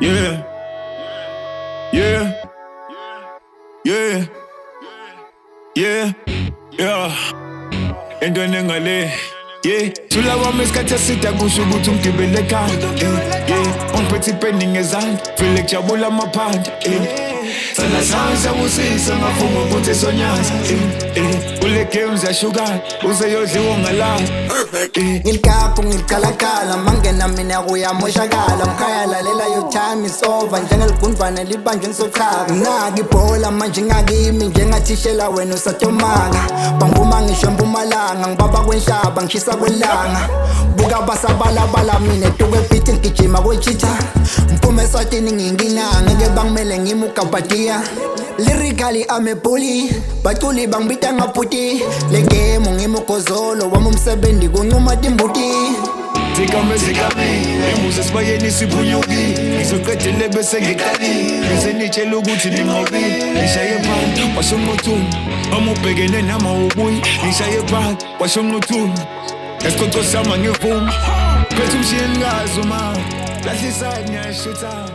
Yeah, yeah, yeah, yeah, yeah. Entweni engale, yeah. Thula wami isikhathi eside kusho ukuthi ungigibele ekhanda, yeah. Ungiphethe ipeni ngezandla, vele kujabula amaphanda, Sana sanza kusisa mafunga ukuthi sonyaza, Kule game ziyashukana, useyodliwa ngalazi. Ngilikapu ngilikalakala mangena mina kuyamoshakala mkhaya lalela your time is over njengeligundwane libanjwe ngisochaka ngaki ibhola manje ngakimi njengathishela wena usatomanga banguma ngisho empumalanga ngibaba kwenshaba ngishisa kwelanga buka basabalabala mina etuke beat ngigijima kwechitha mphume eswatini nginkinga ngeke bangimele ngimugabhadiya lyrically I'm a bully baculi bangibita ngaphuti le game ngimugozolo wami umsebenzi kuncuma timbuti Zikame Emuze sibayeni siphunyuki Ngizoqedele bese ngiqalile Bese nitshela ukuthi ningobile Nishaye phansi washo ngothuni Uma ubhekene nama ubuyi Nishaye phansi washo ngothuni Esicoco sama ngivuma Phethe umshini ngazi uma Lahlisa ngiyashitha